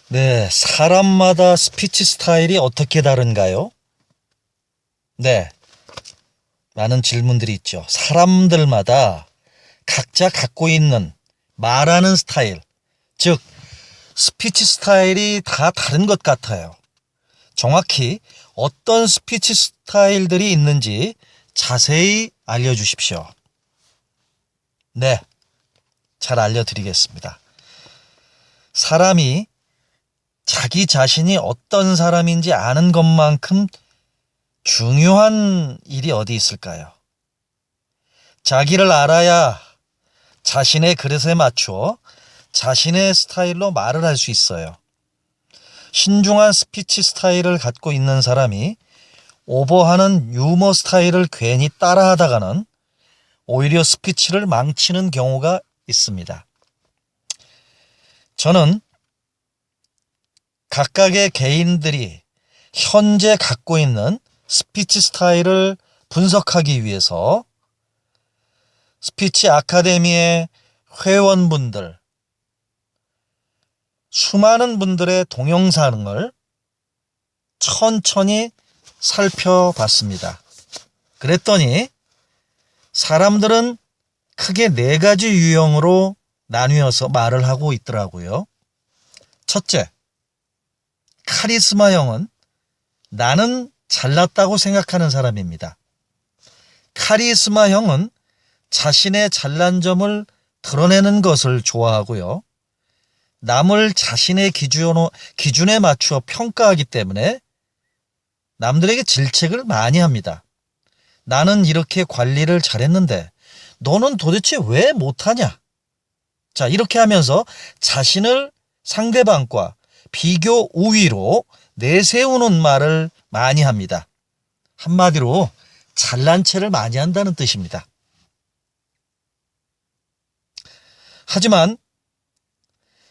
네, 사람마다 스피치 스타일이 어떻게 다른가요? 네, 많은 질문들이 있죠. 사람들마다 각자 갖고 있는 말하는 스타일, 즉 스피치 스타일이 다 다른 것 같아요. 정확히 어떤 스피치 스타일들이 있는지 자세히 알려주십시오. 네, 잘 알려드리겠습니다. 사람이 자기 자신이 어떤 사람인지 아는 것만큼 중요한 일이 어디 있을까요? 자기를 알아야 자신의 그릇에 맞춰 자신의 스타일로 말을 할 수 있어요. 신중한 스피치 스타일을 갖고 있는 사람이 오버하는 유머 스타일을 괜히 따라하다가는 오히려 스피치를 망치는 경우가 있습니다. 저는 각각의 개인들이 현재 갖고 있는 스피치 스타일을 분석하기 위해서 스피치 아카데미의 회원분들, 수많은 분들의 동영상을 천천히 살펴봤습니다. 그랬더니 사람들은 크게 4가지 유형으로 나뉘어서 말을 하고 있더라고요. 첫째, 카리스마형은 나는 잘났다고 생각하는 사람입니다. 카리스마형은 자신의 잘난 점을 드러내는 것을 좋아하고요. 남을 자신의 기준에 맞추어 평가하기 때문에 남들에게 질책을 많이 합니다. 나는 이렇게 관리를 잘했는데 너는 도대체 왜 못하냐? 자, 이렇게 하면서 자신을 상대방과 비교 우위로 내세우는 말을 많이 합니다. 한마디로 잘난 체를 많이 한다는 뜻입니다. 하지만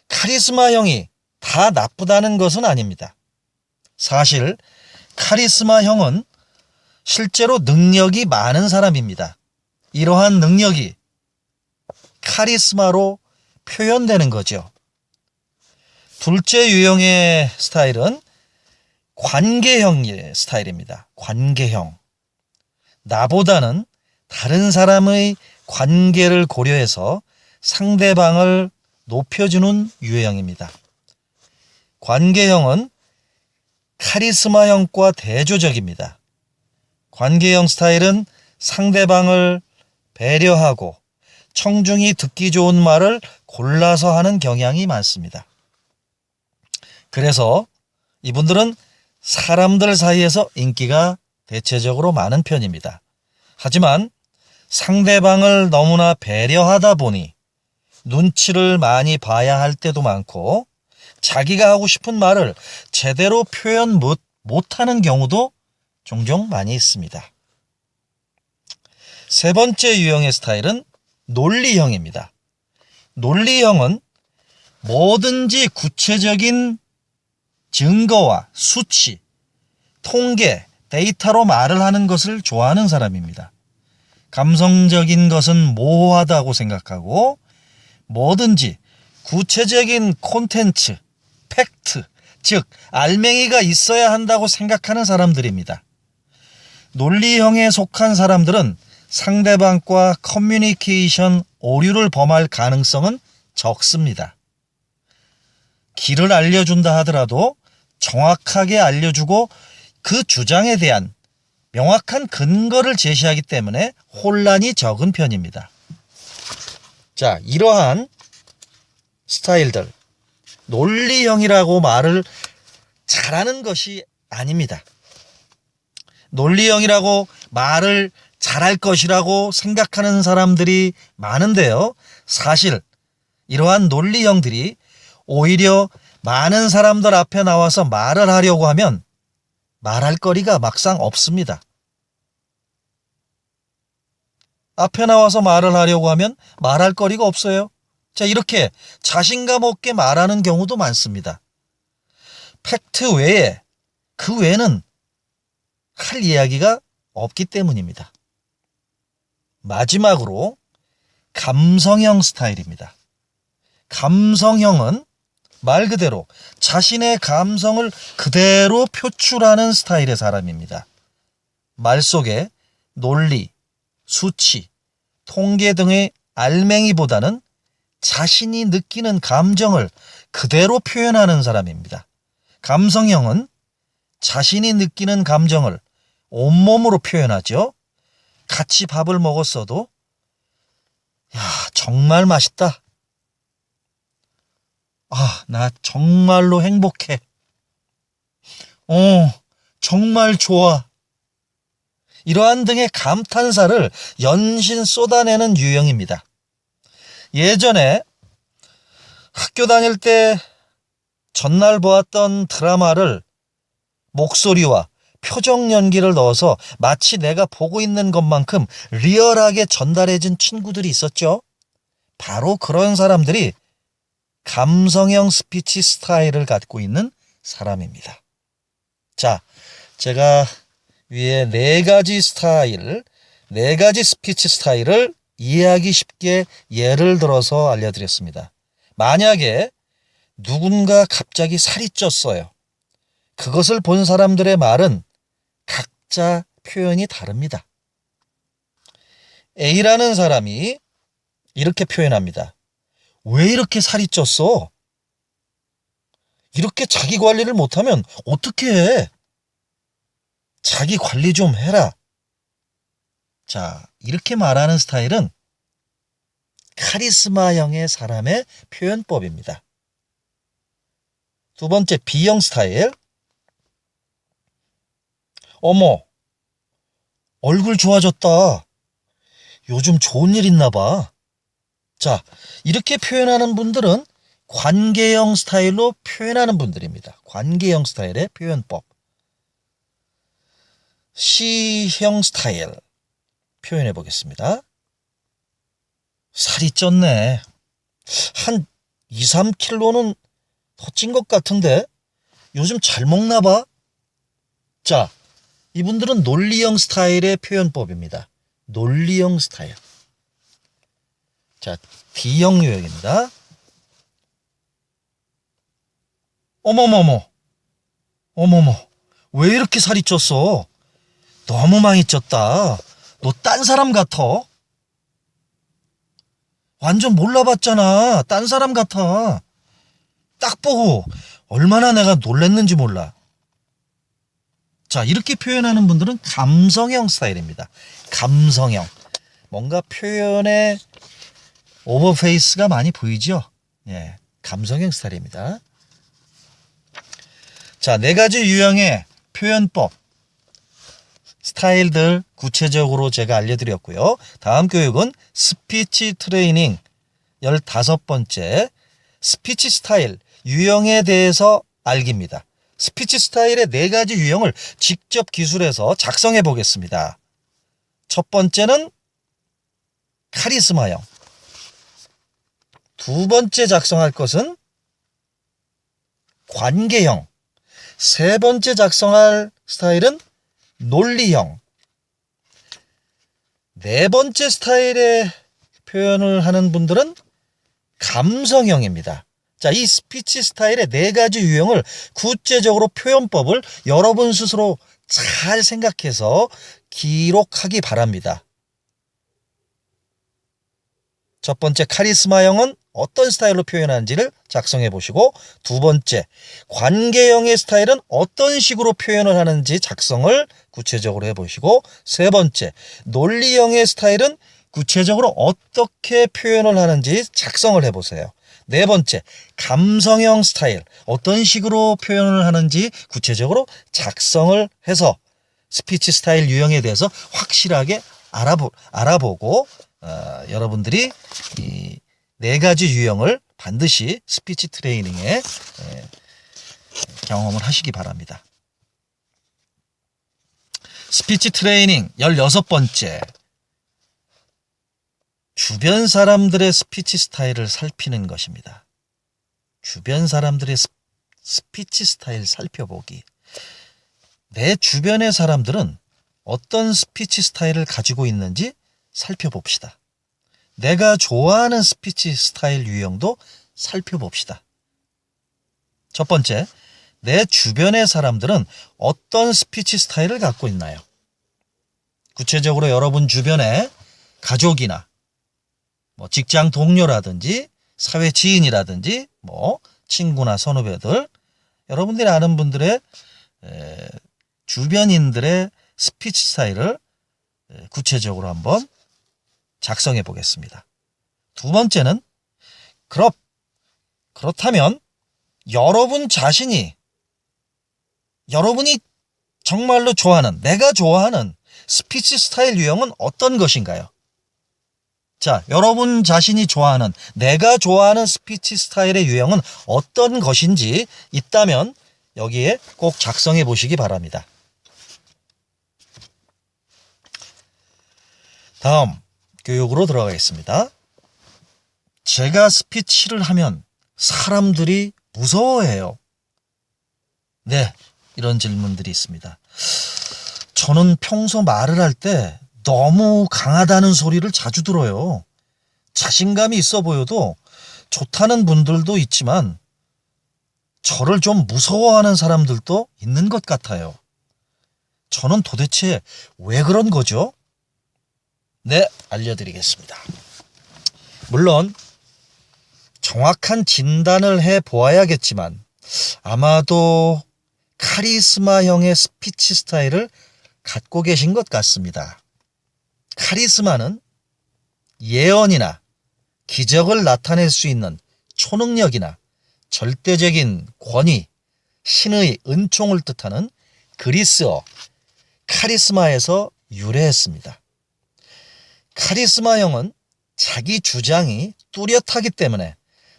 카리스마형이 다 나쁘다는 것은 아닙니다. 사실 카리스마형은 실제로 능력이 많은 사람입니다. 이러한 능력이 카리스마로 표현되는 거죠. 둘째 유형의 스타일은 관계형의 스타일입니다. 관계형. 나보다는 다른 사람의 관계를 고려해서 상대방을 높여주는 유형입니다. 관계형은 카리스마형과 대조적입니다. 관계형 스타일은 상대방을 배려하고 청중이 듣기 좋은 말을 골라서 하는 경향이 많습니다. 그래서 이분들은 사람들 사이에서 인기가 대체적으로 많은 편입니다. 하지만 상대방을 너무나 배려하다 보니 눈치를 많이 봐야 할 때도 많고 자기가 하고 싶은 말을 제대로 표현 못하는 경우도 종종 많이 있습니다. 세 번째 유형의 스타일은 논리형입니다. 논리형은 뭐든지 구체적인 증거와 수치, 통계, 데이터로 말을 하는 것을 좋아하는 사람입니다. 감성적인 것은 모호하다고 생각하고 뭐든지 구체적인 콘텐츠, 팩트, 즉 알맹이가 있어야 한다고 생각하는 사람들입니다. 논리형에 속한 사람들은 상대방과 커뮤니케이션 오류를 범할 가능성은 적습니다. 길을 알려준다 하더라도 정확하게 알려주고 그 주장에 대한 명확한 근거를 제시하기 때문에 혼란이 적은 편입니다. 자, 이러한 스타일들, 논리형이라고 말을 잘하는 것이 아닙니다. 논리형이라고 말을 잘할 것이라고 생각하는 사람들이 많은데요. 사실 이러한 논리형들이 오히려 많은 사람들 앞에 나와서 말을 하려고 하면 말할 거리가 막상 없습니다. 앞에 나와서 말을 하려고 하면 말할 거리가 없어요. 자, 이렇게 자신감 없게 말하는 경우도 많습니다. 팩트 외에 그 외에는 할 이야기가 없기 때문입니다. 마지막으로 감성형 스타일입니다. 감성형은 말 그대로 자신의 감성을 그대로 표출하는 스타일의 사람입니다. 말 속에 논리, 수치, 통계 등의 알맹이보다는 자신이 느끼는 감정을 그대로 표현하는 사람입니다. 감성형은 자신이 느끼는 감정을 온몸으로 표현하죠. 같이 밥을 먹었어도 야, 정말 맛있다. 아, 나 정말로 행복해. 정말 좋아. 이러한 등의 감탄사를 연신 쏟아내는 유형입니다. 예전에 학교 다닐 때 전날 보았던 드라마를 목소리와 표정 연기를 넣어서 마치 내가 보고 있는 것만큼 리얼하게 전달해준 친구들이 있었죠. 바로 그런 사람들이 감성형 스피치 스타일을 갖고 있는 사람입니다. 자, 제가 위에 네 가지 스피치 스타일을 이해하기 쉽게 예를 들어서 알려드렸습니다. 만약에 누군가 갑자기 살이 쪘어요. 그것을 본 사람들의 말은 각자 표현이 다릅니다. A라는 사람이 이렇게 표현합니다. 왜 이렇게 살이 쪘어? 이렇게 자기 관리를 못하면 어떻게 해? 자기 관리 좀 해라. 자, 이렇게 말하는 스타일은 카리스마형의 사람의 표현법입니다. 두 번째, B형 스타일. 어머, 얼굴 좋아졌다. 요즘 좋은 일 있나 봐. 자, 이렇게 표현하는 분들은 관계형 스타일로 표현하는 분들입니다. 관계형 스타일의 표현법. C형 스타일 표현해 보겠습니다. 살이 쪘네. 한 2, 3kg는 더 찐 것 같은데 요즘 잘 먹나 봐. 자, 이분들은 논리형 스타일의 표현법입니다. 논리형 스타일. 자, D형 유형입니다. 어머머머, 왜 이렇게 살이 쪘어? 너무 많이 쪘다. 너 딴 사람 같아. 완전 몰라봤잖아. 딴 사람 같아. 딱 보고 얼마나 내가 놀랬는지 몰라. 자, 이렇게 표현하는 분들은 감성형 스타일입니다. 감성형. 뭔가 표현에 오버페이스가 많이 보이죠? 예, 감성형 스타일입니다. 자, 네 가지 유형의 표현법, 스타일들 구체적으로 제가 알려드렸고요. 다음 교육은 스피치 트레이닝 15번째 스피치 스타일 유형에 대해서 알기입니다. 스피치 스타일의 네 가지 유형을 직접 기술해서 작성해 보겠습니다. 첫 번째는 카리스마형. 두 번째 작성할 것은 관계형. 세 번째 작성할 스타일은 논리형. 네 번째 스타일의 표현을 하는 분들은 감성형입니다. 자, 이 스피치 스타일의 네 가지 유형을 구체적으로 표현법을 여러분 스스로 잘 생각해서 기록하기 바랍니다. 첫 번째 카리스마형은 어떤 스타일로 표현하는지를 작성해 보시고, 두 번째 관계형의 스타일은 어떤 식으로 표현을 하는지 작성을 구체적으로 해보시고, 세 번째 논리형의 스타일은 구체적으로 어떻게 표현을 하는지 작성을 해보세요. 네 번째 감성형 스타일 어떤 식으로 표현을 하는지 구체적으로 작성을 해서 스피치 스타일 유형에 대해서 확실하게 알아보고 여러분들이 이 네 가지 유형을 반드시 스피치 트레이닝에 경험을 하시기 바랍니다. 스피치 트레이닝 16번째, 주변 사람들의 스피치 스타일을 살피는 것입니다. 주변 사람들의 스피치 스타일 살펴보기. 내 주변의 사람들은 어떤 스피치 스타일을 가지고 있는지 살펴봅시다. 내가 좋아하는 스피치 스타일 유형도 살펴봅시다. 첫 번째, 내 주변의 사람들은 어떤 스피치 스타일을 갖고 있나요? 구체적으로 여러분 주변에 가족이나 직장 동료라든지 사회 지인이라든지 친구나 선후배들, 여러분들이 아는 분들의 주변인들의 스피치 스타일을 구체적으로 한번 작성해 보겠습니다. 두 번째는 그렇다면 여러분 자신이 여러분이 정말로 좋아하는, 내가 좋아하는 스피치 스타일 유형은 어떤 것인가요? 자, 여러분 자신이 좋아하는, 내가 좋아하는 스피치 스타일의 유형은 어떤 것인지 있다면 여기에 꼭 작성해 보시기 바랍니다. 다음 교육으로 들어가겠습니다. 제가 스피치를 하면 사람들이 무서워해요. 네, 이런 질문들이 있습니다. 저는 평소 말을 할 때 너무 강하다는 소리를 자주 들어요. 자신감이 있어 보여도 좋다는 분들도 있지만 저를 좀 무서워하는 사람들도 있는 것 같아요. 저는 도대체 왜 그런 거죠? 네, 알려드리겠습니다. 물론 정확한 진단을 해 보아야겠지만 아마도 카리스마형의 스피치 스타일을 갖고 계신 것 같습니다. 카리스마는 예언이나 기적을 나타낼 수 있는 초능력이나 절대적인 권위, 신의 은총을 뜻하는 그리스어 카리스마에서 유래했습니다. 카리스마형은 자기 주장이 뚜렷하기 때문에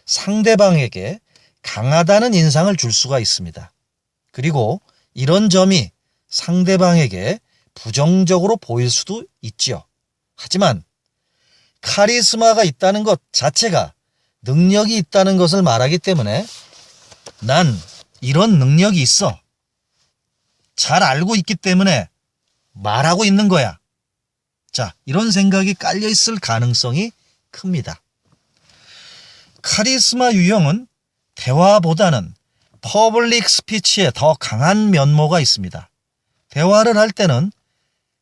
상대방에게 강하다는 인상을 줄 수가 있습니다. 그리고 이런 점이 상대방에게 부정적으로 보일 수도 있지요. 하지만 카리스마가 있다는 것 자체가 능력이 있다는 것을 말하기 때문에 난 이런 능력이 있어. 잘 알고 있기 때문에 말하고 있는 거야. 자, 이런 생각이 깔려 있을 가능성이 큽니다. 카리스마 유형은 대화보다는 퍼블릭 스피치에 더 강한 면모가 있습니다. 대화를 할 때는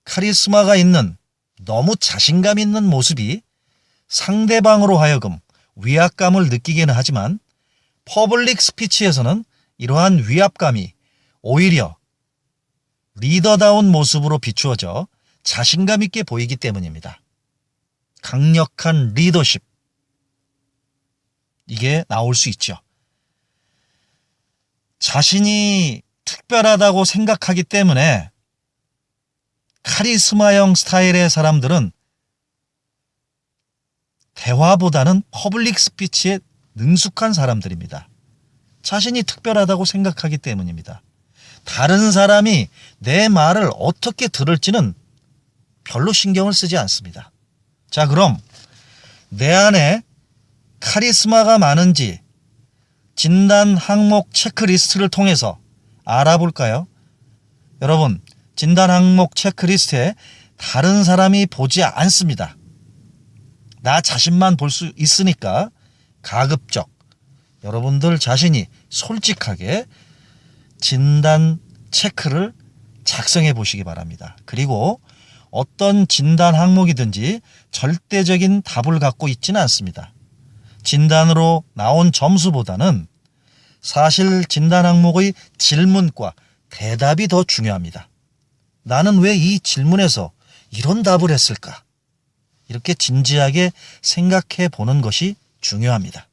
카리스마가 있는 너무 자신감 있는 모습이 상대방으로 하여금 위압감을 느끼게는 하지만 퍼블릭 스피치에서는 이러한 위압감이 오히려 리더다운 모습으로 비추어져 자신감 있게 보이기 때문입니다. 강력한 리더십, 이게 나올 수 있죠. 자신이 특별하다고 생각하기 때문에 카리스마형 스타일의 사람들은 대화보다는 퍼블릭 스피치에 능숙한 사람들입니다. 자신이 특별하다고 생각하기 때문입니다. 다른 사람이 내 말을 어떻게 들을지는 별로 신경을 쓰지 않습니다. 자, 그럼 내 안에 카리스마가 많은지 진단 항목 체크리스트를 통해서 알아볼까요? 여러분, 진단 항목 체크리스트에 다른 사람이 보지 않습니다. 나 자신만 볼 수 있으니까 가급적 여러분들 자신이 솔직하게 진단 체크를 작성해 보시기 바랍니다. 그리고 어떤 진단 항목이든지 절대적인 답을 갖고 있지는 않습니다. 진단으로 나온 점수보다는 사실 진단 항목의 질문과 대답이 더 중요합니다. 나는 왜 이 질문에서 이런 답을 했을까? 이렇게 진지하게 생각해 보는 것이 중요합니다.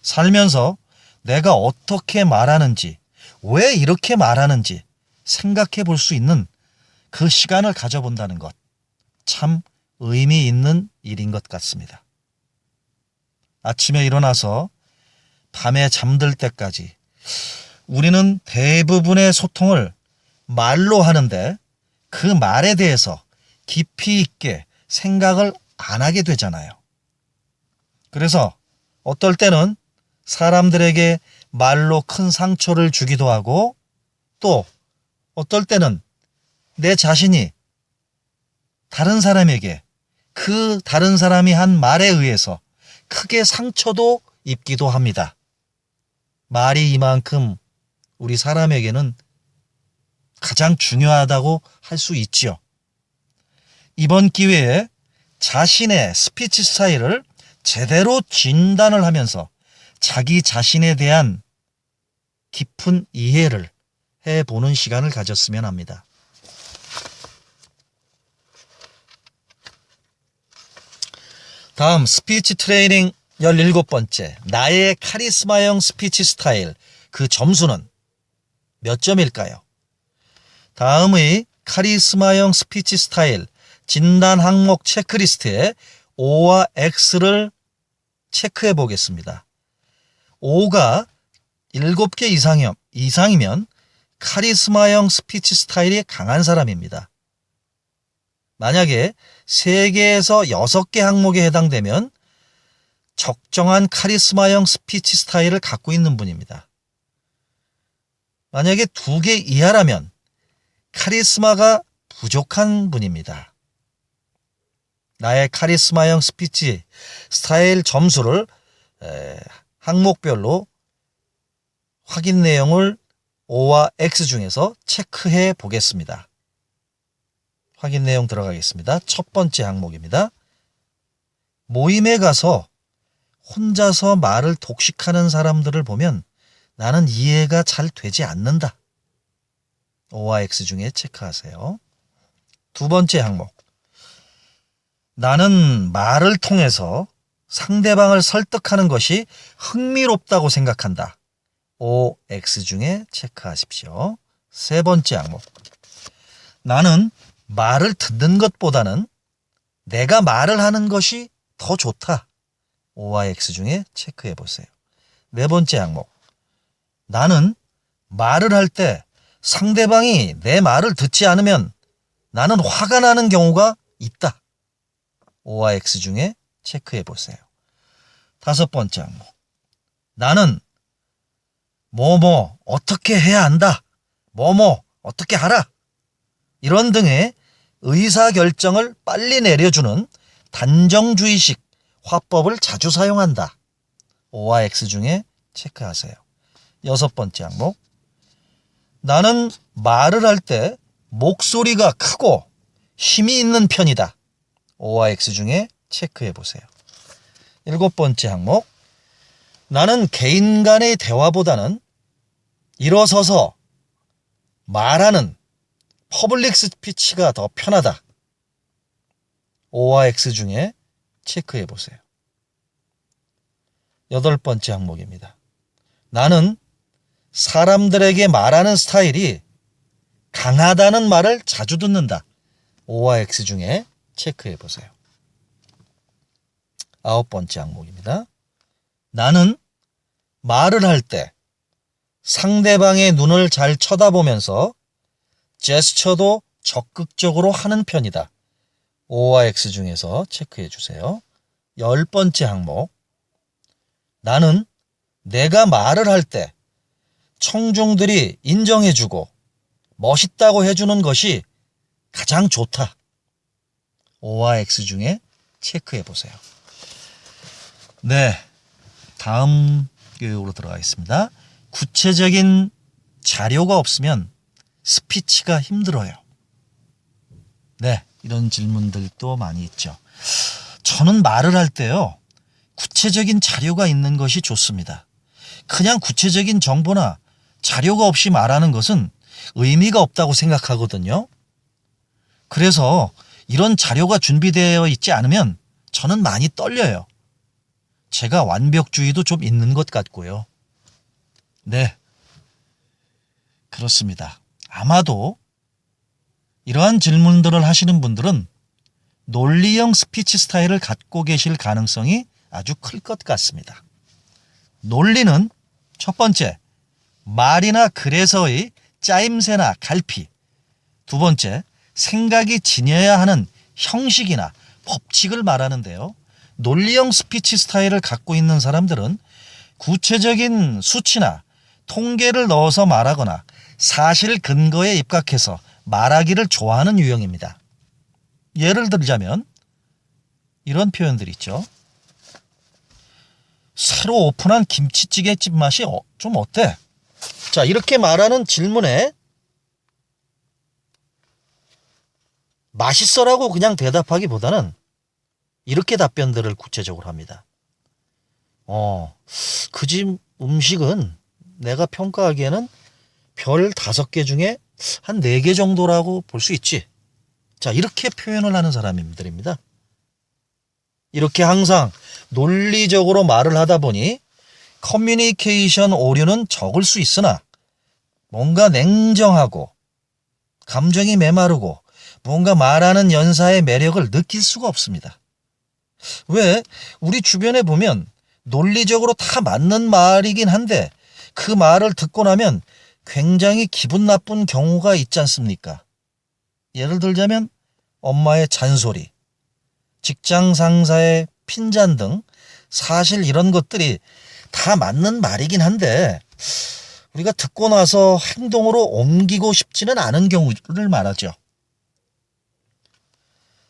살면서 내가 어떻게 말하는지, 왜 이렇게 말하는지 생각해 볼 수 있는 그 시간을 가져본다는 것, 참 의미 있는 일인 것 같습니다. 아침에 일어나서 밤에 잠들 때까지 우리는 대부분의 소통을 말로 하는데 그 말에 대해서 깊이 있게 생각을 안 하게 되잖아요. 그래서 어떨 때는 사람들에게 말로 큰 상처를 주기도 하고 또 어떨 때는 내 자신이 다른 사람에게 그 다른 사람이 한 말에 의해서 크게 상처도 입기도 합니다. 말이 이만큼 우리 사람에게는 가장 중요하다고 할 수 있지요. 이번 기회에 자신의 스피치 스타일을 제대로 진단을 하면서 자기 자신에 대한 깊은 이해를 해보는 시간을 가졌으면 합니다. 다음 스피치 트레이닝 17번째, 나의 카리스마형 스피치 스타일, 그 점수는 몇 점일까요? 다음의 카리스마형 스피치 스타일 진단 항목 체크리스트에 O와 X를 체크해 보겠습니다. O가 7개 이상이면 카리스마형 스피치 스타일이 강한 사람입니다. 만약에 3개에서 6개 항목에 해당되면 적정한 카리스마형 스피치 스타일을 갖고 있는 분입니다. 만약에 2개 이하라면 카리스마가 부족한 분입니다. 나의 카리스마형 스피치 스타일 점수를 항목별로 확인 내용을 O와 X 중에서 체크해 보겠습니다. 확인 내용 들어가겠습니다. 첫 번째 항목입니다. 모임에 가서 혼자서 말을 독식하는 사람들을 보면 나는 이해가 잘 되지 않는다. O와 X 중에 체크하세요. 두 번째 항목. 나는 말을 통해서 상대방을 설득하는 것이 흥미롭다고 생각한다. O, X 중에 체크하십시오. 세 번째 항목. 나는 말을 듣는 것보다는 내가 말을 하는 것이 더 좋다. O와 X 중에 체크해 보세요. 네 번째 항목. 나는 말을 할 때 상대방이 내 말을 듣지 않으면 나는 화가 나는 경우가 있다. O와 X 중에 체크해 보세요. 다섯 번째 항목. 나는 뭐뭐 어떻게 해야 한다. 뭐뭐 어떻게 하라. 이런 등의 의사결정을 빨리 내려주는 단정주의식 화법을 자주 사용한다. O와 X 중에 체크하세요. 여섯 번째 항목. 나는 말을 할 때 목소리가 크고 힘이 있는 편이다. O와 X 중에 체크해 보세요. 일곱 번째 항목. 나는 개인 간의 대화보다는 일어서서 말하는 퍼블릭 스피치가 더 편하다. O와 X 중에 체크해 보세요. 여덟 번째 항목입니다. 나는 사람들에게 말하는 스타일이 강하다는 말을 자주 듣는다. O와 X 중에 체크해 보세요. 아홉 번째 항목입니다. 나는 말을 할 때 상대방의 눈을 잘 쳐다보면서 제스처도 적극적으로 하는 편이다. O와 X 중에서 체크해 주세요. 열 번째 항목. 나는 내가 말을 할 때 청중들이 인정해주고 멋있다고 해주는 것이 가장 좋다. O와 X 중에 체크해 보세요. 네, 다음 교육으로 들어가겠습니다. 구체적인 자료가 없으면 스피치가 힘들어요. 네, 이런 질문들도 많이 있죠. 저는 말을 할 때요, 구체적인 자료가 있는 것이 좋습니다. 그냥 구체적인 정보나 자료가 없이 말하는 것은 의미가 없다고 생각하거든요. 그래서 이런 자료가 준비되어 있지 않으면 저는 많이 떨려요. 제가 완벽주의도 좀 있는 것 같고요. 네, 그렇습니다. 아마도 이러한 질문들을 하시는 분들은 논리형 스피치 스타일을 갖고 계실 가능성이 아주 클 것 같습니다. 논리는 첫 번째, 말이나 글에서의 짜임새나 갈피. 두 번째, 생각이 지녀야 하는 형식이나 법칙을 말하는데요. 논리형 스피치 스타일을 갖고 있는 사람들은 구체적인 수치나 통계를 넣어서 말하거나 사실 근거에 입각해서 말하기를 좋아하는 유형입니다. 예를 들자면 이런 표현들 있죠. 새로 오픈한 김치찌개집 맛이 좀 어때? 자, 이렇게 말하는 질문에 맛있어라고 그냥 대답하기보다는 이렇게 답변들을 구체적으로 합니다. 그 집 음식은 내가 평가하기에는 별 5개 중에 한 4개 정도라고 볼 수 있지. 자, 이렇게 표현을 하는 사람들입니다. 이렇게 항상 논리적으로 말을 하다 보니 커뮤니케이션 오류는 적을 수 있으나 뭔가 냉정하고 감정이 메마르고 뭔가 말하는 연사의 매력을 느낄 수가 없습니다. 왜? 우리 주변에 보면 논리적으로 다 맞는 말이긴 한데 그 말을 듣고 나면 굉장히 기분 나쁜 경우가 있지 않습니까? 예를 들자면 엄마의 잔소리, 직장 상사의 핀잔 등 사실 이런 것들이 다 맞는 말이긴 한데 우리가 듣고 나서 행동으로 옮기고 싶지는 않은 경우를 말하죠.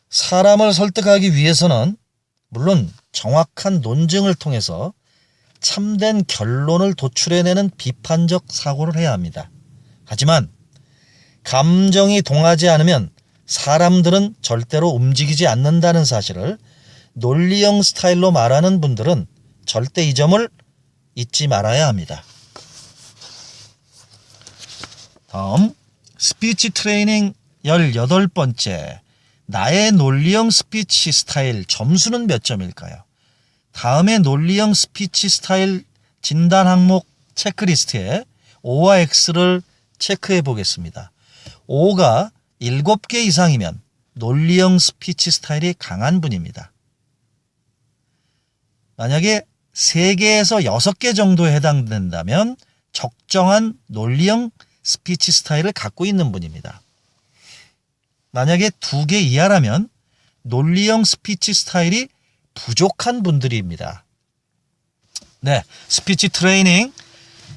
사람을 설득하기 위해서는 물론 정확한 논증을 통해서 참된 결론을 도출해내는 비판적 사고를 해야 합니다. 하지만 감정이 동하지 않으면 사람들은 절대로 움직이지 않는다는 사실을 논리형 스타일로 말하는 분들은 절대 이 점을 잊지 말아야 합니다. 다음 스피치 트레이닝 18번째, 나의 논리형 스피치 스타일 점수는 몇 점일까요? 다음의 논리형 스피치 스타일 진단 항목 체크리스트에 O와 X를 체크해 보겠습니다. O가 7개 이상이면 논리형 스피치 스타일이 강한 분입니다. 만약에 3개에서 6개 정도에 해당된다면 적정한 논리형 스피치 스타일을 갖고 있는 분입니다. 만약에 2개 이하라면 논리형 스피치 스타일이 부족한 분들입니다. 네, 스피치 트레이닝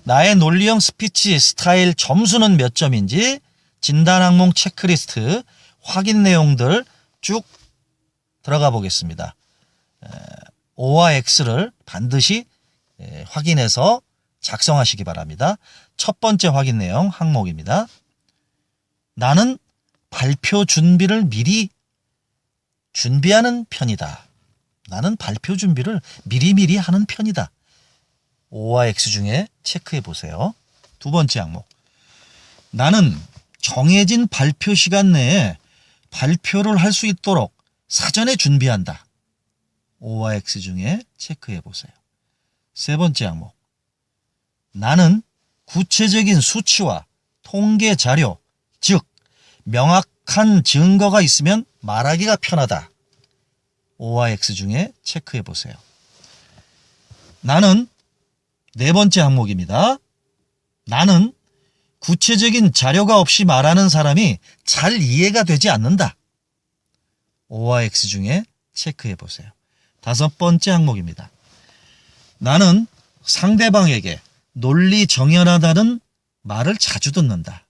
나의 논리형 스피치 스타일 점수는 몇 점인지 진단 항목 체크리스트 확인 내용들 쭉 들어가 보겠습니다. O와 X를 반드시 확인해서 작성하시기 바랍니다. 첫 번째 확인 내용 항목입니다. 나는 발표 준비를 미리 준비하는 편이다. 나는 발표 준비를 미리미리 하는 편이다. O와 X 중에 체크해 보세요. 두 번째 항목. 나는 정해진 발표 시간 내에 발표를 할 수 있도록 사전에 준비한다. O와 X 중에 체크해 보세요. 세 번째 항목. 나는 구체적인 수치와 통계 자료, 즉 명확한 증거가 있으면 말하기가 편하다. O와 X 중에 체크해 보세요. 나는 네 번째 항목입니다. 나는 구체적인 자료가 없이 말하는 사람이 잘 이해가 되지 않는다. O와 X 중에 체크해 보세요. 다섯 번째 항목입니다. 나는 상대방에게 논리 정연하다는 말을 자주 듣는다.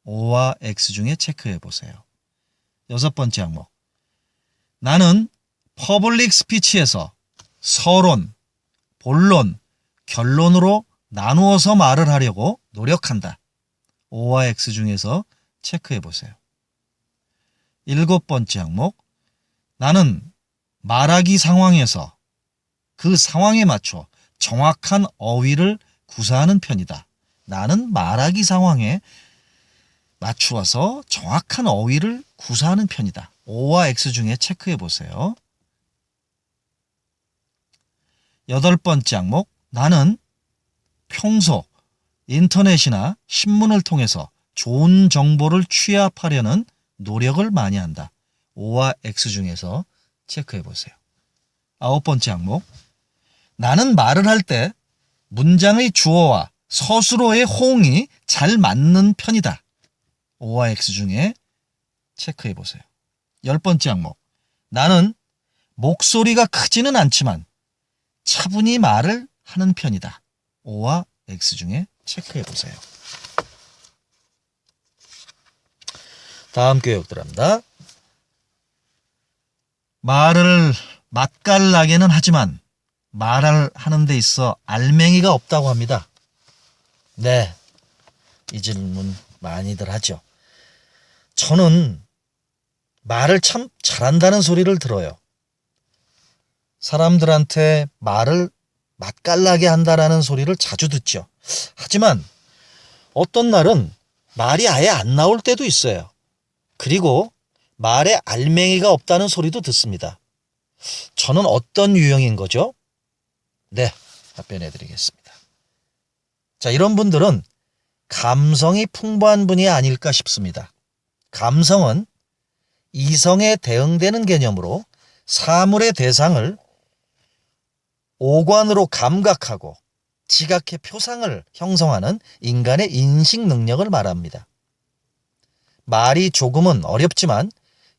O와 X 중에 체크해 보세요. 여섯 번째 항목. 나는 퍼블릭 스피치에서 서론, 본론, 결론으로 나누어서 말을 하려고 노력한다. O와 X 중에서 체크해 보세요. 일곱 번째 항목. 나는 말하기 상황에서 그 상황에 맞춰 정확한 어휘를 구사하는 편이다. 나는 말하기 상황에 맞추어서 정확한 어휘를 구사하는 편이다. O와 X 중에 체크해 보세요. 여덟 번째 항목. 나는 평소 인터넷이나 신문을 통해서 좋은 정보를 취합하려는 노력을 많이 한다. O와 X 중에서 체크해 보세요. 아홉 번째 항목. 나는 말을 할 때 문장의 주어와 서술어의 호응이 잘 맞는 편이다. O와 X 중에 체크해 보세요. 열 번째 항목. 나는 목소리가 크지는 않지만 차분히 말을 하는 편이다. O와 X 중에 체크해 보세요. 다음 교육 들어갑니다. 말을 맛깔나게는 하지만 말을 하는 데 있어 알맹이가 없다고 합니다. 네, 이 질문 많이들 하죠. 저는 말을 참 잘한다는 소리를 들어요. 사람들한테 말을 맛깔나게 한다라는 소리를 자주 듣죠. 하지만 어떤 날은 말이 아예 안 나올 때도 있어요. 그리고 말에 알맹이가 없다는 소리도 듣습니다. 저는 어떤 유형인 거죠? 네, 답변해 드리겠습니다. 자, 이런 분들은 감성이 풍부한 분이 아닐까 싶습니다. 감성은 이성에 대응되는 개념으로 사물의 대상을 오관으로 감각하고 지각해 표상을 형성하는 인간의 인식 능력을 말합니다. 말이 조금은 어렵지만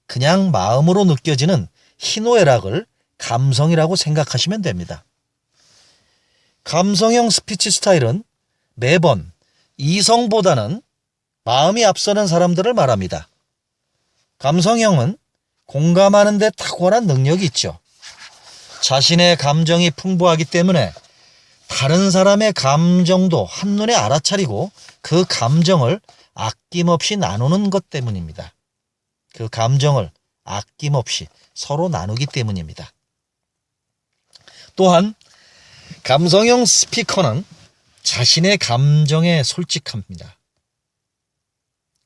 그냥 마음으로 느껴지는 희노애락을 감성이라고 생각하시면 됩니다. 감성형 스피치 스타일은 매번 이성보다는 마음이 앞서는 사람들을 말합니다. 감성형은 공감하는 데 탁월한 능력이 있죠. 자신의 감정이 풍부하기 때문에 다른 사람의 감정도 한눈에 알아차리고 그 감정을 아낌없이 나누는 것 때문입니다. 그 감정을 아낌없이 서로 나누기 때문입니다. 또한 감성형 스피커는 자신의 감정에 솔직합니다.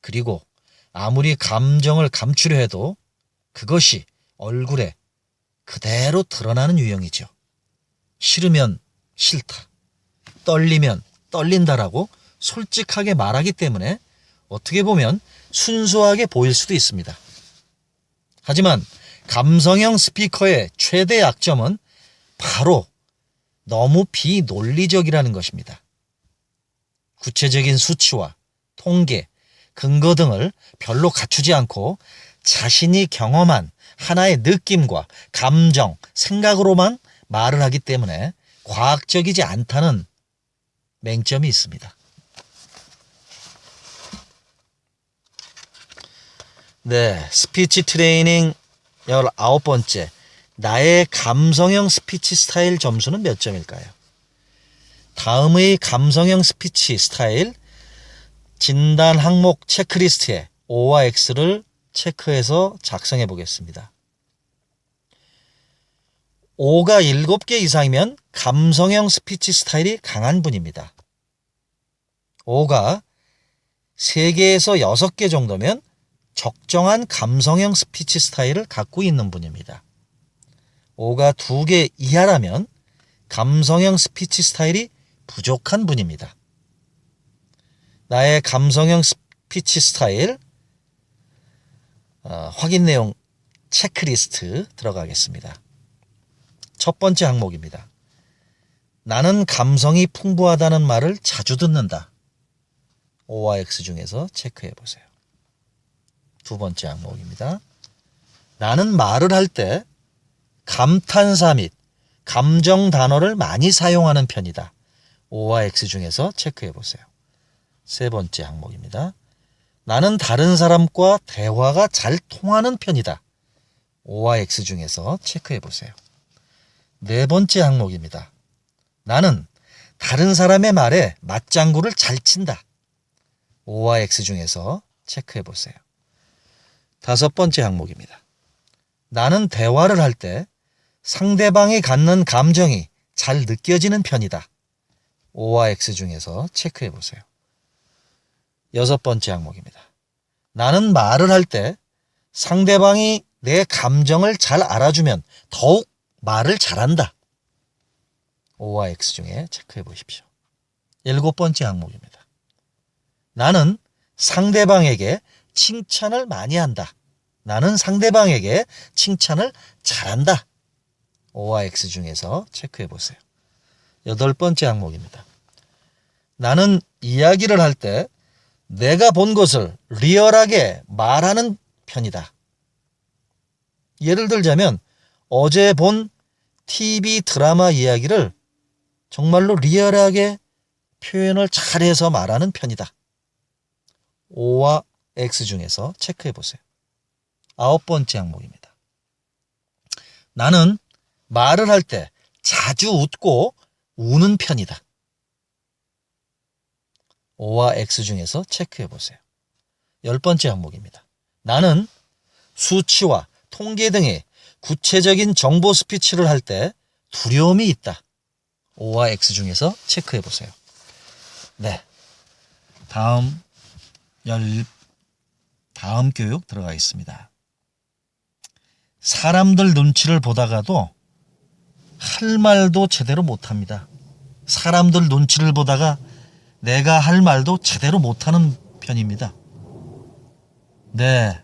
그리고 아무리 감정을 감추려 해도 그것이 얼굴에 그대로 드러나는 유형이죠. 싫으면 싫다, 떨리면 떨린다라고 솔직하게 말하기 때문에 어떻게 보면 순수하게 보일 수도 있습니다. 하지만 감성형 스피커의 최대 약점은 바로 너무 비논리적이라는 것입니다. 구체적인 수치와 통계, 근거 등을 별로 갖추지 않고 자신이 경험한 하나의 느낌과 감정, 생각으로만 말을 하기 때문에 과학적이지 않다는 맹점이 있습니다. 네, 스피치 트레이닝 19번째. 나의 감성형 스피치 스타일 점수는 몇 점일까요? 다음의 감성형 스피치 스타일 진단 항목 체크리스트에 O와 X를 체크해서 작성해 보겠습니다. O가 7개 이상이면 감성형 스피치 스타일이 강한 분입니다. O가 3개에서 6개 정도면 적정한 감성형 스피치 스타일을 갖고 있는 분입니다. O가 2개 이하라면 감성형 스피치 스타일이 부족한 분입니다. 나의 감성형 스피치 스타일 확인 내용 체크리스트 들어가겠습니다. 첫 번째 항목입니다. 나는 감성이 풍부하다는 말을 자주 듣는다. O와 X 중에서 체크해 보세요. 두 번째 항목입니다. 나는 말을 할 때 감탄사 및 감정 단어를 많이 사용하는 편이다. O와 X 중에서 체크해 보세요. 세 번째 항목입니다. 나는 다른 사람과 대화가 잘 통하는 편이다. O와 X 중에서 체크해 보세요. 네 번째 항목입니다. 나는 다른 사람의 말에 맞장구를 잘 친다. O와 X 중에서 체크해 보세요. 다섯 번째 항목입니다. 나는 대화를 할 때 상대방이 갖는 감정이 잘 느껴지는 편이다. O와 X 중에서 체크해 보세요. 여섯 번째 항목입니다. 나는 말을 할 때 상대방이 내 감정을 잘 알아주면 더욱 말을 잘한다. O와 X 중에 체크해 보십시오. 일곱 번째 항목입니다. 나는 상대방에게 칭찬을 많이 한다. 나는 상대방에게 칭찬을 잘한다. O와 X 중에서 체크해 보세요. 여덟 번째 항목입니다. 나는 이야기를 할 때 내가 본 것을 리얼하게 말하는 편이다. 예를 들자면 어제 본 TV 드라마 이야기를 정말로 리얼하게 표현을 잘해서 말하는 편이다. O와 X 중에서 체크해 보세요. 아홉 번째 항목입니다. 나는 말을 할 때 자주 웃고 우는 편이다. O와 X 중에서 체크해 보세요. 10번째 항목입니다. 나는 수치와 통계 등의 구체적인 정보 스피치를 할 때 두려움이 있다. O와 X 중에서 체크해 보세요. 네. 다음 교육 들어가겠습니다. 사람들 눈치를 보다가도 할 말도 제대로 못합니다. 사람들 눈치를 보다가 내가 할 말도 제대로 못하는 편입니다. 네.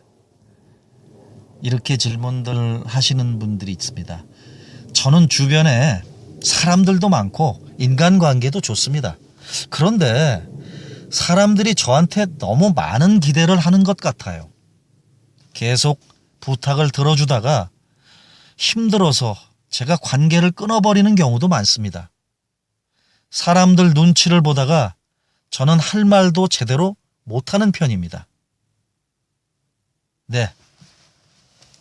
이렇게 질문들 하시는 분들이 있습니다. 저는 주변에 사람들도 많고 인간관계도 좋습니다. 그런데 사람들이 저한테 너무 많은 기대를 하는 것 같아요. 계속 부탁을 들어주다가 힘들어서 제가 관계를 끊어버리는 경우도 많습니다. 사람들 눈치를 보다가 저는 할 말도 제대로 못하는 편입니다. 네.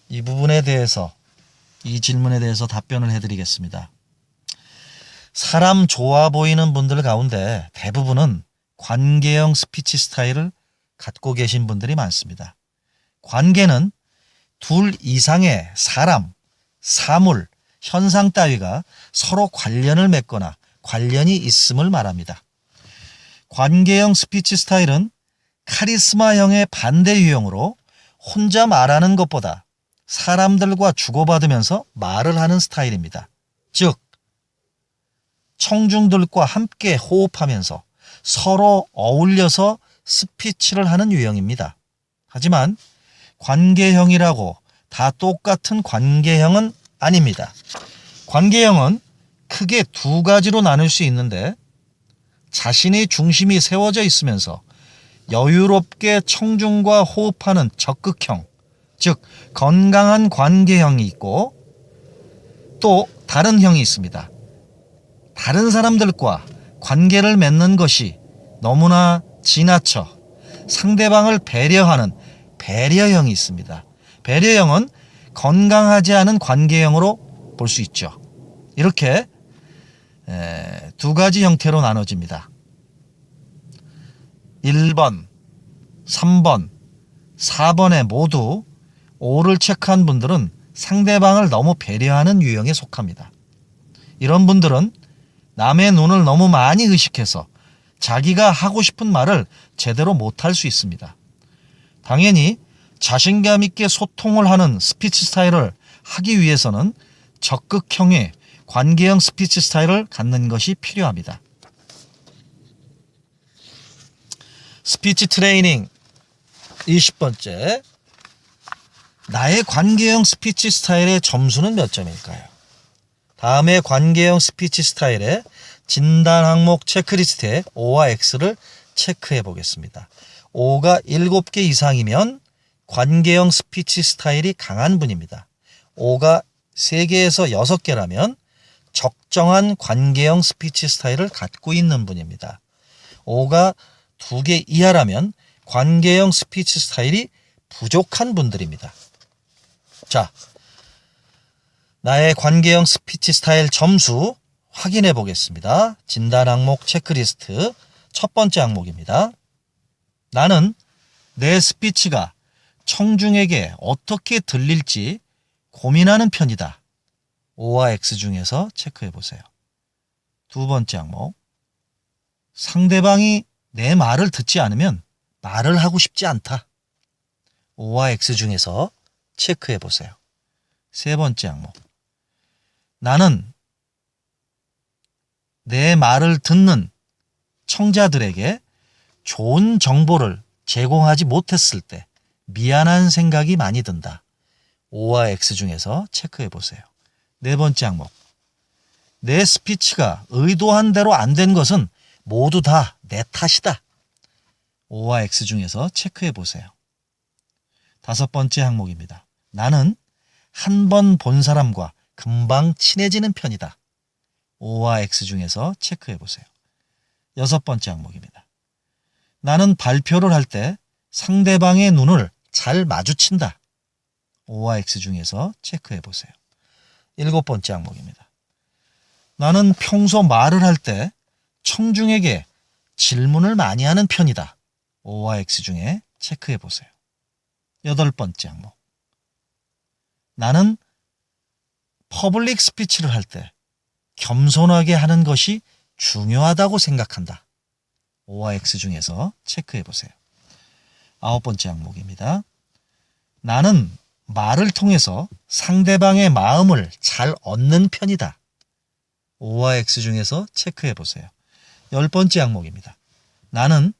이 부분에 대해서, 이 질문에 대해서 답변을 해드리겠습니다. 사람 좋아 보이는 분들 가운데 대부분은 관계형 스피치 스타일을 갖고 계신 분들이 많습니다. 관계는 둘 이상의 사람, 사물, 현상 따위가 서로 관련을 맺거나 관련이 있음을 말합니다. 관계형 스피치 스타일은 카리스마형의 반대 유형으로 혼자 말하는 것보다 사람들과 주고받으면서 말을 하는 스타일입니다. 즉, 청중들과 함께 호흡하면서 서로 어울려서 스피치를 하는 유형입니다. 하지만 관계형이라고 다 똑같은 관계형은 아닙니다. 관계형은 크게 두 가지로 나눌 수 있는데 자신의 중심이 세워져 있으면서 여유롭게 청중과 호흡하는 적극형, 즉 건강한 관계형이 있고 또 다른 형이 있습니다. 다른 사람들과 관계를 맺는 것이 너무나 지나쳐 상대방을 배려하는 배려형이 있습니다. 배려형은 건강하지 않은 관계형으로 볼 수 있죠. 이렇게 두 가지 형태로 나눠집니다. 1번, 3번, 4번에 모두 O를 체크한 분들은 상대방을 너무 배려하는 유형에 속합니다. 이런 분들은 남의 눈을 너무 많이 의식해서 자기가 하고 싶은 말을 제대로 못할 수 있습니다. 당연히 자신감 있게 소통을 하는 스피치 스타일을 하기 위해서는 적극형의 관계형 스피치 스타일을 갖는 것이 필요합니다. 스피치 트레이닝 20번째. 나의 관계형 스피치 스타일의 점수는 몇 점일까요? 다음에 관계형 스피치 스타일의 진단 항목 체크리스트에 O와 X를 체크해 보겠습니다. O가 7개 이상이면 관계형 스피치 스타일이 강한 분입니다. O가 3개에서 6개라면 적정한 관계형 스피치 스타일을 갖고 있는 분입니다. O가 2개 이하라면 관계형 스피치 스타일이 부족한 분들입니다. 자, 나의 관계형 스피치 스타일 점수 확인해 보겠습니다. 진단 항목 체크리스트 첫 번째 항목입니다. 나는 내 스피치가 청중에게 어떻게 들릴지 고민하는 편이다. O와 X 중에서 체크해 보세요. 두 번째 항목. 상대방이 내 말을 듣지 않으면 말을 하고 싶지 않다. O와 X 중에서 체크해 보세요. 세 번째 항목. 나는 내 말을 듣는 청자들에게 좋은 정보를 제공하지 못했을 때 미안한 생각이 많이 든다. O와 X 중에서 체크해 보세요. 네 번째 항목. 내 스피치가 의도한 대로 안 된 것은 모두 다 내 탓이다. O와 X 중에서 체크해 보세요. 다섯 번째 항목입니다. 나는 한 번 본 사람과 금방 친해지는 편이다. O와 X 중에서 체크해 보세요. 여섯 번째 항목입니다. 나는 발표를 할 때 상대방의 눈을 잘 마주친다. O와 X 중에서 체크해 보세요. 일곱 번째 항목입니다. 나는 평소 말을 할 때 청중에게 질문을 많이 하는 편이다. O와 X 중에 체크해 보세요. 8번째 항목. 나는 퍼블릭 스피치를 할 때 겸손하게 하는 것이 중요하다고 생각한다. O와 X 중에서 체크해 보세요. 9번째 항목입니다. 나는 말을 통해서 상대방의 마음을 잘 얻는 편이다. O와 X 중에서 체크해 보세요. 10번째 항목입니다. 나는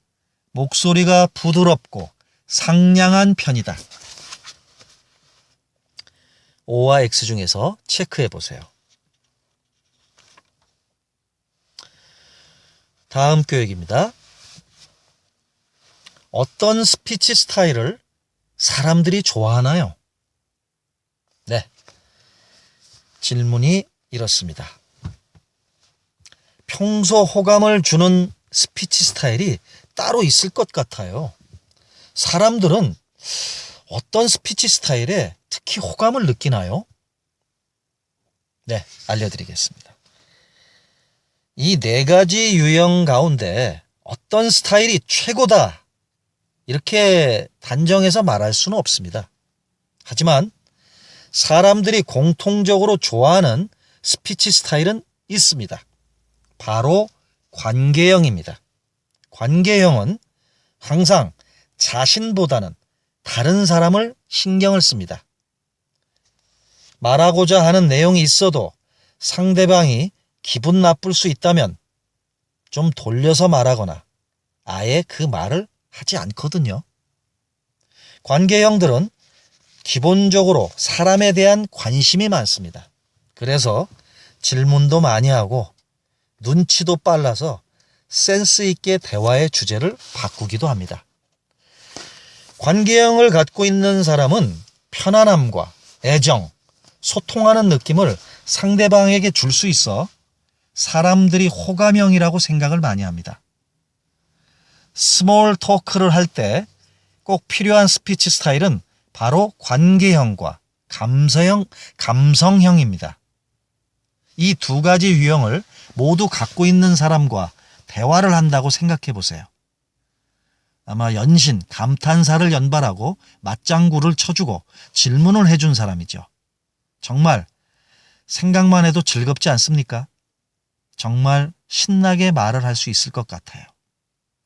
목소리가 부드럽고 상냥한 편이다. O와 X 중에서 체크해 보세요. 다음 교육입니다. 어떤 스피치 스타일을 사람들이 좋아하나요? 네. 질문이 이렇습니다. 평소 호감을 주는 스피치 스타일이 따로 있을 것 같아요. 사람들은 어떤 스피치 스타일에 특히 호감을 느끼나요? 네, 알려드리겠습니다. 이 4가지 유형 가운데 어떤 스타일이 최고다 이렇게 단정해서 말할 수는 없습니다. 하지만 사람들이 공통적으로 좋아하는 스피치 스타일은 있습니다. 바로 관계형입니다. 관계형은 항상 자신보다는 다른 사람을 신경을 씁니다. 말하고자 하는 내용이 있어도 상대방이 기분 나쁠 수 있다면 좀 돌려서 말하거나 아예 그 말을 하지 않거든요. 관계형들은 기본적으로 사람에 대한 관심이 많습니다. 그래서 질문도 많이 하고 눈치도 빨라서 센스 있게 대화의 주제를 바꾸기도 합니다. 관계형을 갖고 있는 사람은 편안함과 애정, 소통하는 느낌을 상대방에게 줄 수 있어 사람들이 호감형이라고 생각을 많이 합니다. 스몰 토크를 할 때 꼭 필요한 스피치 스타일은 바로 관계형과 감성형입니다. 이 2가지 유형을 모두 갖고 있는 사람과 대화를 한다고 생각해 보세요. 아마 연신 감탄사를 연발하고 맞장구를 쳐주고 질문을 해준 사람이죠. 정말 생각만 해도 즐겁지 않습니까? 정말 신나게 말을 할 수 있을 것 같아요.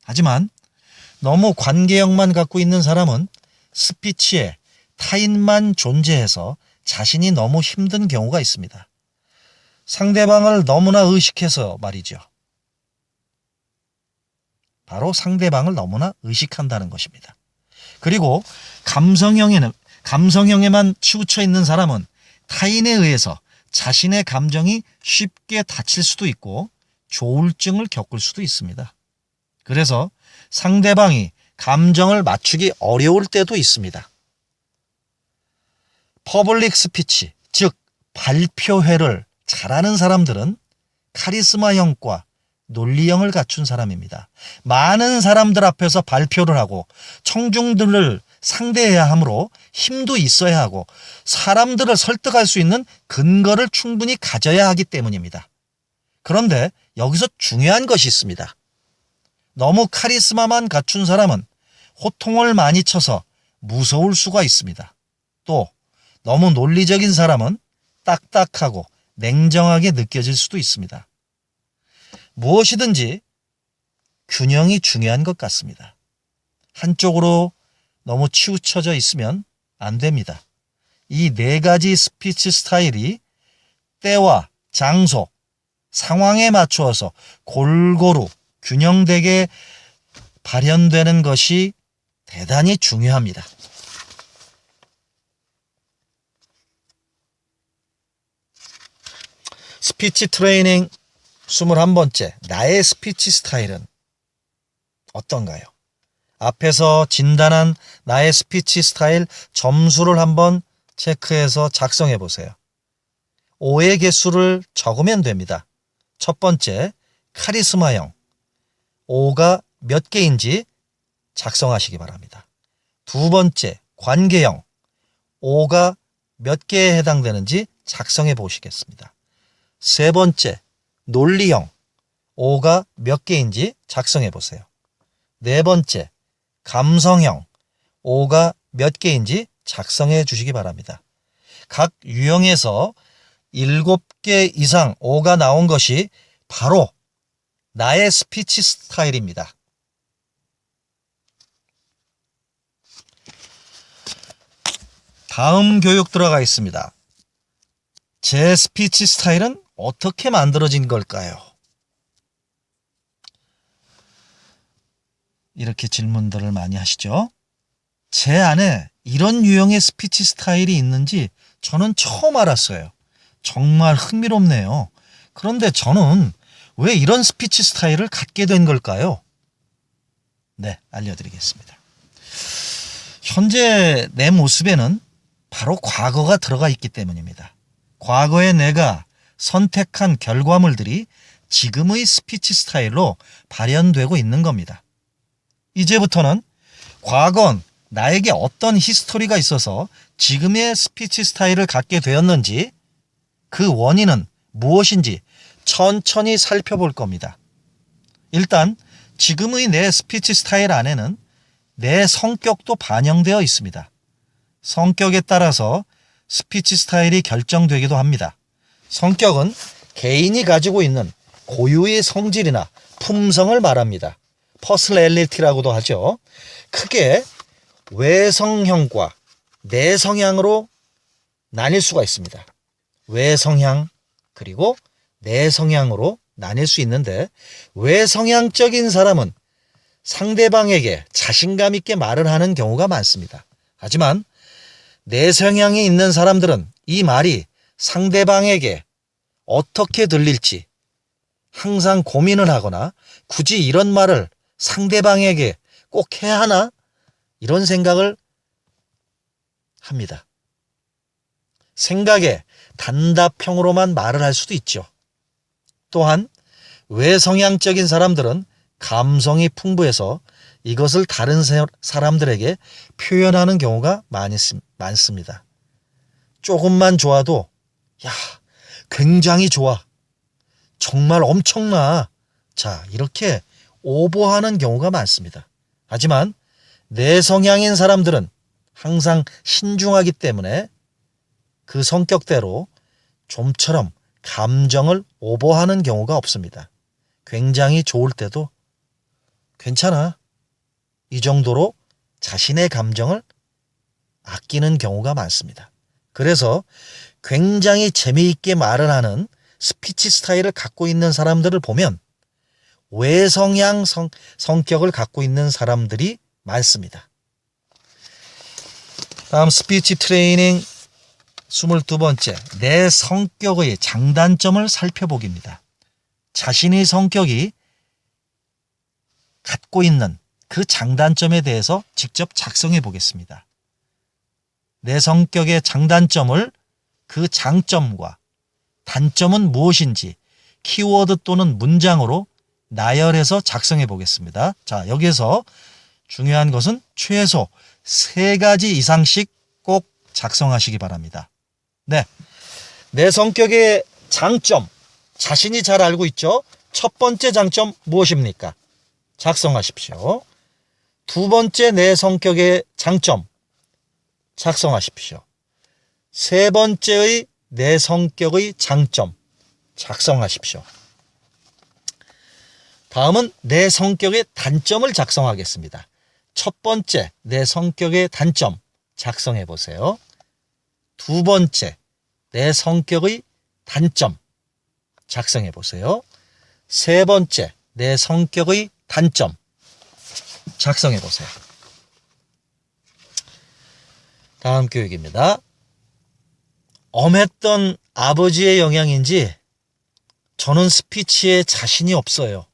하지만 너무 관계형만 갖고 있는 사람은 스피치에 타인만 존재해서 자신이 너무 힘든 경우가 있습니다. 상대방을 너무나 의식해서 말이죠. 바로 상대방을 너무나 의식한다는 것입니다. 그리고 감성형에만 치우쳐 있는 사람은 타인에 의해서 자신의 감정이 쉽게 다칠 수도 있고 조울증을 겪을 수도 있습니다. 그래서 상대방이 감정을 맞추기 어려울 때도 있습니다. 퍼블릭 스피치, 즉 발표회를 잘하는 사람들은 카리스마형과 논리형을 갖춘 사람입니다. 많은 사람들 앞에서 발표를 하고 청중들을 상대해야 하므로 힘도 있어야 하고 사람들을 설득할 수 있는 근거를 충분히 가져야 하기 때문입니다. 그런데 여기서 중요한 것이 있습니다. 너무 카리스마만 갖춘 사람은 호통을 많이 쳐서 무서울 수가 있습니다. 또 너무 논리적인 사람은 딱딱하고 냉정하게 느껴질 수도 있습니다. 무엇이든지 균형이 중요한 것 같습니다. 한쪽으로 너무 치우쳐져 있으면 안 됩니다. 이 4가지 스피치 스타일이 때와 장소, 상황에 맞추어서 골고루 균형되게 발현되는 것이 대단히 중요합니다. 스피치 트레이닝 21번째, 나의 스피치 스타일은 어떤가요? 앞에서 진단한 나의 스피치 스타일 점수를 한번 체크해서 작성해 보세요. 5의 개수를 적으면 됩니다. 첫 번째, 카리스마형. 5가 몇 개인지 작성하시기 바랍니다. 두 번째, 관계형. 5가 몇 개에 해당되는지 작성해 보시겠습니다. 세 번째, 논리형 O가 몇 개인지 작성해 보세요. 네 번째, 감성형 O가 몇 개인지 작성해 주시기 바랍니다. 각 유형에서 7개 이상 O가 나온 것이 바로 나의 스피치 스타일입니다. 다음 교육 들어가 있습니다. 제 스피치 스타일은 어떻게 만들어진 걸까요? 이렇게 질문들을 많이 하시죠. 제 안에 이런 유형의 스피치 스타일이 있는지 저는 처음 알았어요. 정말 흥미롭네요. 그런데 저는 왜 이런 스피치 스타일을 갖게 된 걸까요? 네, 알려드리겠습니다. 현재 내 모습에는 바로 과거가 들어가 있기 때문입니다. 과거에 내가 선택한 결과물들이 지금의 스피치 스타일로 발현되고 있는 겁니다. 이제부터는 과거는 나에게 어떤 히스토리가 있어서 지금의 스피치 스타일을 갖게 되었는지 그 원인은 무엇인지 천천히 살펴볼 겁니다. 일단 지금의 내 스피치 스타일 안에는 내 성격도 반영되어 있습니다. 성격에 따라서 스피치 스타일이 결정되기도 합니다. 성격은 개인이 가지고 있는 고유의 성질이나 품성을 말합니다. 퍼스널리티라고도 하죠. 크게 외성형과 내성향으로 나뉠 수가 있습니다. 외성향 그리고 내성향으로 나뉠 수 있는데, 외성향적인 사람은 상대방에게 자신감 있게 말을 하는 경우가 많습니다. 하지만 내성향이 있는 사람들은 이 말이 상대방에게 어떻게 들릴지 항상 고민을 하거나 굳이 이런 말을 상대방에게 꼭 해야 하나? 이런 생각을 합니다. 생각에 단답형으로만 말을 할 수도 있죠. 또한 외성향적인 사람들은 감성이 풍부해서 이것을 다른 사람들에게 표현하는 경우가 많습니다. 조금만 좋아도 야, 굉장히 좋아. 정말 엄청나. 자, 이렇게 오버하는 경우가 많습니다. 하지만 내성향인 사람들은 항상 신중하기 때문에 그 성격대로 좀처럼 감정을 오버하는 경우가 없습니다. 굉장히 좋을 때도 괜찮아. 이 정도로 자신의 감정을 아끼는 경우가 많습니다. 그래서 굉장히 재미있게 말을 하는 스피치 스타일을 갖고 있는 사람들을 보면 외성향 성격을 갖고 있는 사람들이 많습니다. 다음 스피치 트레이닝 22번째, 내 성격의 장단점을 살펴보기입니다. 자신의 성격이 갖고 있는 그 장단점에 대해서 직접 작성해 보겠습니다. 내 성격의 장단점을 그 장점과 단점은 무엇인지 키워드 또는 문장으로 나열해서 작성해 보겠습니다. 자, 여기에서 중요한 것은 최소 3가지 이상씩 꼭 작성하시기 바랍니다. 네, 내 성격의 장점, 자신이 잘 알고 있죠? 첫 번째 장점 무엇입니까? 작성하십시오. 두 번째 내 성격의 장점 작성하십시오. 세 번째의 내 성격의 장점 작성하십시오. 다음은 내 성격의 단점을 작성하겠습니다. 첫 번째 내 성격의 단점 작성해 보세요. 두 번째 내 성격의 단점 작성해 보세요. 세 번째 내 성격의 단점 작성해 보세요. 다음 교육입니다. 엄했던 아버지의 영향인지 저는 스피치에 자신이 없어요.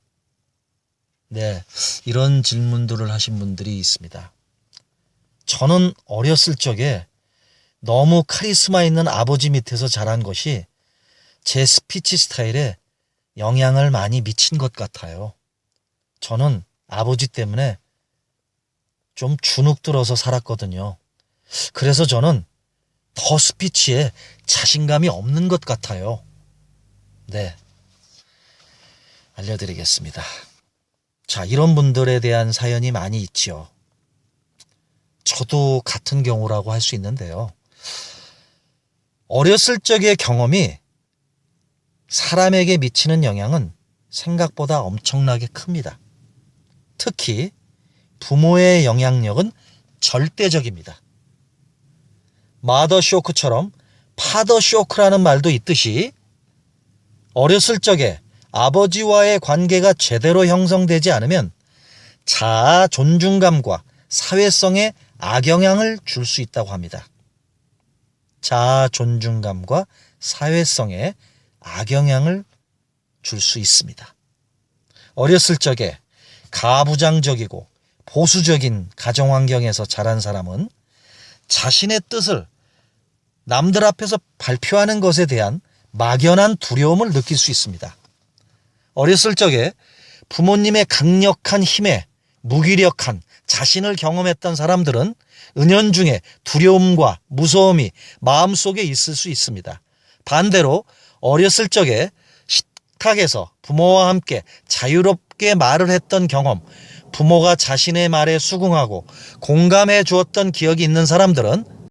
네, 이런 질문들을 하신 분들이 있습니다. 저는 어렸을 적에 너무 카리스마 있는 아버지 밑에서 자란 것이 제 스피치 스타일에 영향을 많이 미친 것 같아요. 저는 아버지 때문에 좀 주눅 들어서 살았거든요. 그래서 저는 더 스피치에 자신감이 없는 것 같아요. 네. 알려드리겠습니다. 자, 이런 분들에 대한 사연이 많이 있지요. 저도 같은 경우라고 할 수 있는데요. 어렸을 적의 경험이 사람에게 미치는 영향은 생각보다 엄청나게 큽니다. 특히 부모의 영향력은 절대적입니다. 마더 쇼크처럼 파더 쇼크라는 말도 있듯이 어렸을 적에 아버지와의 관계가 제대로 형성되지 않으면 자아 존중감과 사회성에 악영향을 줄 수 있다고 합니다. 자아 존중감과 사회성에 악영향을 줄 수 있습니다. 어렸을 적에 가부장적이고 보수적인 가정환경에서 자란 사람은 자신의 뜻을 남들 앞에서 발표하는 것에 대한 막연한 두려움을 느낄 수 있습니다. 어렸을 적에 부모님의 강력한 힘에 무기력한 자신을 경험했던 사람들은 은연중에 두려움과 무서움이 마음속에 있을 수 있습니다. 반대로 어렸을 적에 식탁에서 부모와 함께 자유롭게 말을 했던 경험, 부모가 자신의 말에 수긍하고 공감해 주었던 기억이 있는 사람들은